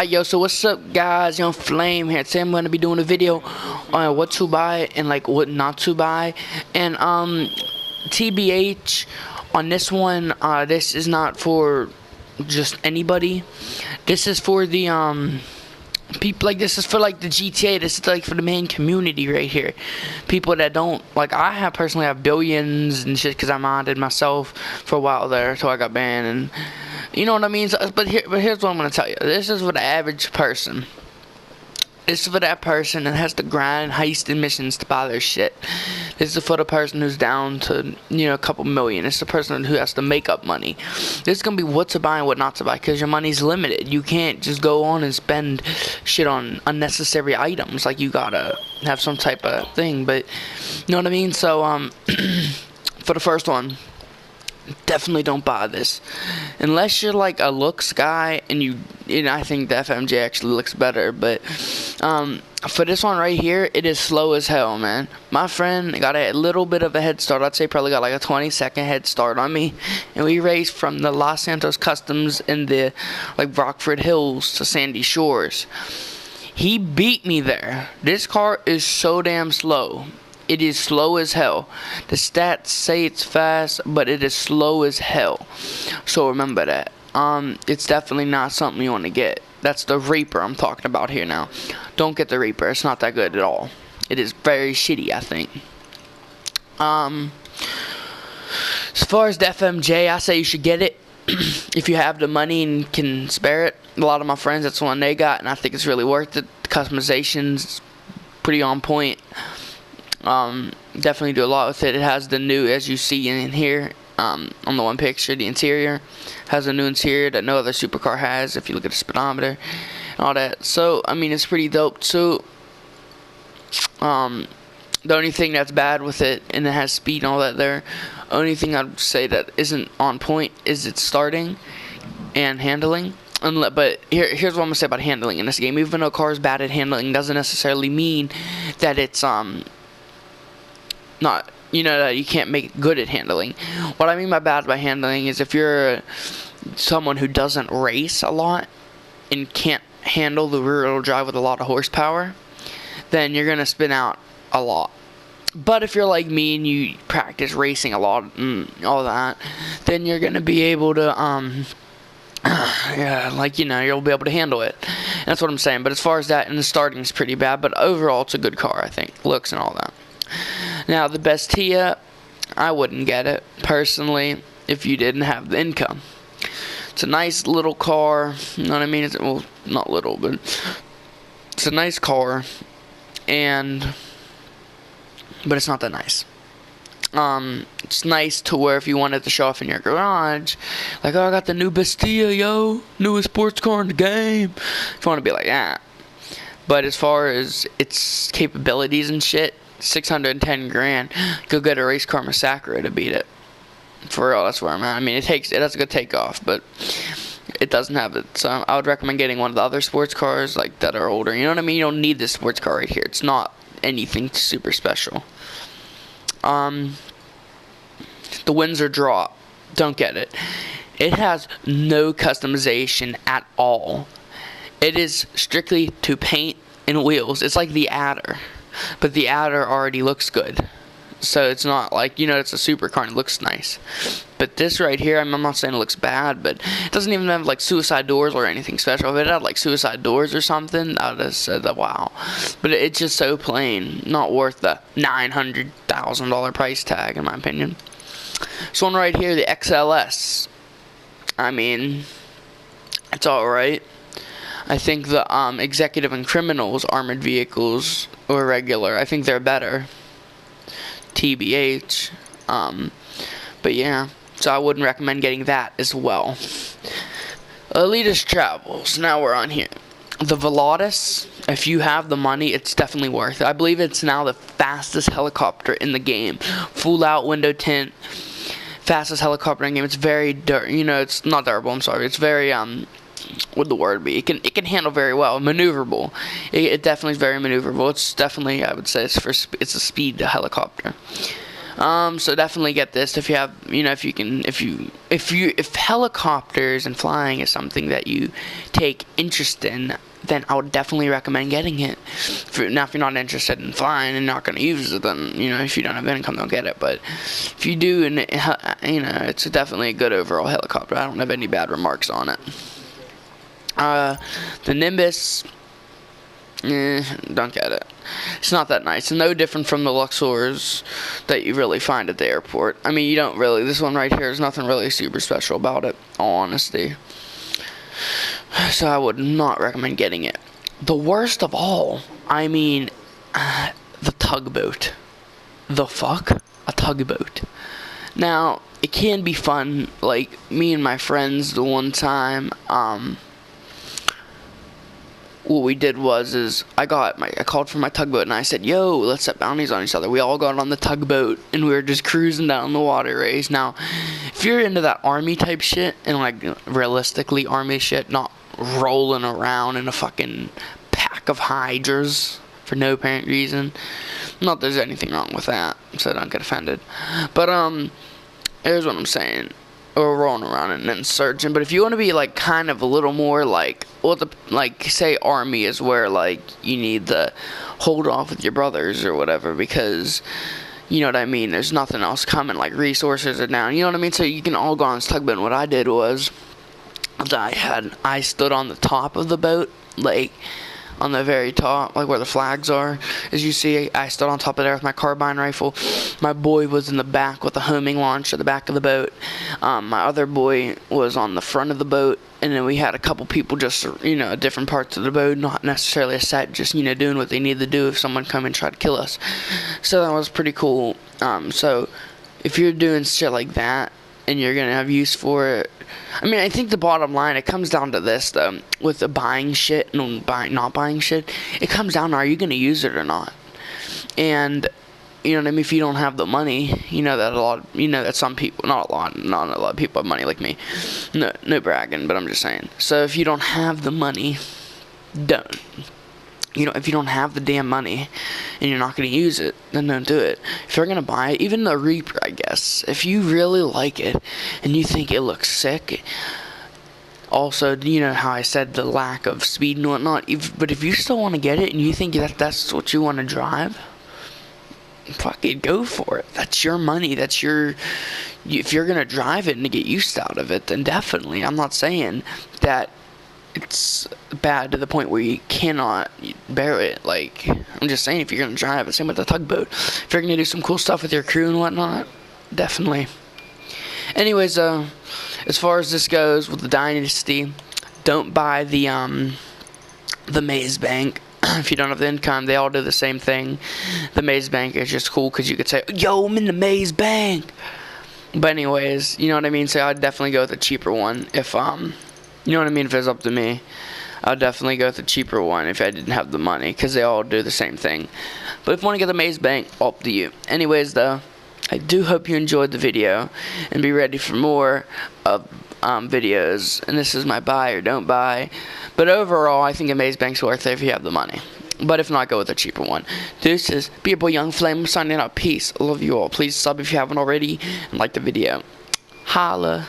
Yo, so what's up, guys? Young Flame here. Today I'm going to be doing a video on what to buy and like what not to buy. And TBH on this one, this is not for just anybody. This is for the people, like, this is for like the GTA. This is like for the main community right here. People that don't, like, I personally have billions and shit because I modded myself for a while there until I got banned, and you know what I mean. So, but here's what I'm gonna tell you. This is for the average person. This is for that person that has to grind heist and missions to buy their shit. This is for the person who's down to, you know, a couple million. It's the person who has to make up money. This is going to be what to buy and what not to buy, because your money's limited. You can't just go on and spend shit on unnecessary items. Like, you gotta have some type of thing, but, you know what I mean? So, for the first one, definitely don't buy this unless you're like a looks guy, and I think the FMJ actually looks better, but for this one right here, it is slow as hell, man. My friend got a little bit of a head start. I'd say probably got like a 20-second head start on me, and we raced from the Los Santos Customs in the like Rockford Hills to Sandy Shores. He beat me there. This car is so damn slow. It is slow as hell. The stats say it's fast, but it is slow as hell. So remember that. It's definitely not something you want to get. That's the Reaper I'm talking about here now. Don't get the Reaper. It's not that good at all. It is very shitty, I think. As far as the FMJ, I say you should get it if you have the money and can spare it. A lot of my friends, that's the one they got, and I think it's really worth it. The customization's pretty on point. Definitely do a lot with it. It has the new, as you see in here, on the one picture, the interior has a new interior that no other supercar has, if you look at the speedometer and all that. So, I mean, it's pretty dope too. The only thing that's bad with it, and it has speed and all that there, only thing I'd say that isn't on point is its starting and handling. But here's what I'm gonna say about handling in this game. Even though a car is bad at handling, doesn't necessarily mean that it's not, you know, that you can't make it good at handling. What I mean by bad by handling is if you're someone who doesn't race a lot and can't handle the rear-wheel drive with a lot of horsepower, then you're gonna spin out a lot. But if you're like me and you practice racing a lot and all that, then you're gonna be able to yeah, like, you know, you'll be able to handle it. And that's what I'm saying. But as far as that, and the starting is pretty bad, but overall it's a good car, I think, looks and all that. Now, the Bestia, I wouldn't get it, personally, if you didn't have the income. It's a nice little car, you know what I mean? It's, well, not little, but it's a nice car, but it's not that nice. It's nice to where if you wanted to show off in your garage, like, oh, I got the new Bestia, yo, newest sports car in the game. If you want to be like that. But as far as its capabilities and shit, 610 grand, go get a race car massacre to beat it. For real, that's where I'm at. I mean, it has a good takeoff, but it doesn't have it. So I would recommend getting one of the other sports cars, like, that are older. You know what I mean? You don't need this sports car right here. It's not anything super special. The Windsor drop, don't get it. It has no customization at all. It is strictly to paint and wheels. It's like the Adder, but the Adder already looks good. So it's not like, you know, it's a supercar and it looks nice. But this right here, I'm not saying it looks bad, but it doesn't even have like suicide doors or anything special. If it had like suicide doors or something, I would have said that, wow. But it's just so plain, not worth the $900,000 price tag, in my opinion. This one right here, the XLS. I mean, it's alright. I think the Executive and Criminals armored vehicles or regular, I think they're better. TBH. But yeah, so I wouldn't recommend getting that as well. Elitist Travels. Now we're on here. The Velatus, if you have the money, it's definitely worth it. I believe it's now the fastest helicopter in the game. Full out window tint. Fastest helicopter in the game. It's very you know, it's not durable, I'm sorry. It's very would the word be? It can handle very well, maneuverable. It definitely is very maneuverable. It's definitely, I would say, it's a speed helicopter. So definitely get this if you have, if helicopters and flying is something that you take interest in, then I would definitely recommend getting it. Now, if you're not interested in flying and not going to use it, then, if you don't have income, don't get it. But if you do, and it's definitely a good overall helicopter. I don't have any bad remarks on it. The Nimbus, don't get it. It's not that nice. It's no different from the Luxors that you really find at the airport. I mean, you don't really. This one right here, there's nothing really super special about it, all honesty. So I would not recommend getting it. The worst of all, the tugboat. The fuck? A tugboat. Now, it can be fun. Like, me and my friends, the one time, what we did was I called for my tugboat and I said, yo, let's set bounties on each other. We all got on the tugboat and we were just cruising down the waterways. Now, if you're into that army type shit, and like realistically army shit, not rolling around in a fucking pack of hydras for no apparent reason, not there's anything wrong with that, so don't get offended. But here's what I'm saying. Or rolling around and then searching. But if you want to be like kind of a little more like, say army is where like you need to hold off with your brothers or whatever, because you know what I mean, there's nothing else coming, like resources are down, you know what I mean, so you can all go on this tugboat. And what I did was I stood on the top of the boat, like on the very top, like where the flags are. As you see, I stood on top of there with my carbine rifle. My boy was in the back with the homing launch at the back of the boat. My other boy was on the front of the boat, and then we had a couple people just, at different parts of the boat, not necessarily a set, just, doing what they need to do if someone come and try to kill us. So that was pretty cool. So if you're doing shit like that, and you're going to have use for it, I think the bottom line, it comes down to this, though, with the buying shit and not buying shit, it comes down to, are you going to use it or not? And, if you don't have the money, that some people, not a lot of people have money like me, no bragging, but I'm just saying, so if you don't have the money, don't. If you don't have the damn money and you're not going to use it, then don't do it. If you're going to buy it, even the Reaper, I guess, if you really like it and you think it looks sick, also, how I said the lack of speed and whatnot, but if you still want to get it and you think that's what you want to drive, fucking go for it. That's your money. That's if you're going to drive it and to get used out of it, then definitely. I'm not saying that it's bad to the point where you cannot bear it. Like, I'm just saying, if you're gonna drive it, same with the tugboat, if you're gonna do some cool stuff with your crew and whatnot, definitely. Anyways, as far as this goes with the Dynasty, don't buy the Maze Bank. If you don't have the income, they all do the same thing. The Maze Bank is just cool because you could say, yo, I'm in the Maze Bank. But anyways, you know what I mean? So I'd definitely go with a cheaper one if you know what I mean? If it's up to me, I'd definitely go with the cheaper one if I didn't have the money, because they all do the same thing. But if you want to get the Maze Bank, up to you. Anyways, though, I do hope you enjoyed the video, and be ready for more videos. And this is my buy or don't buy. But overall, I think a Maze Bank's worth it if you have the money. But if not, go with a cheaper one. This is be your boy Young Flame. I'm signing out. Peace. I love you all. Please sub if you haven't already, and like the video. Holla.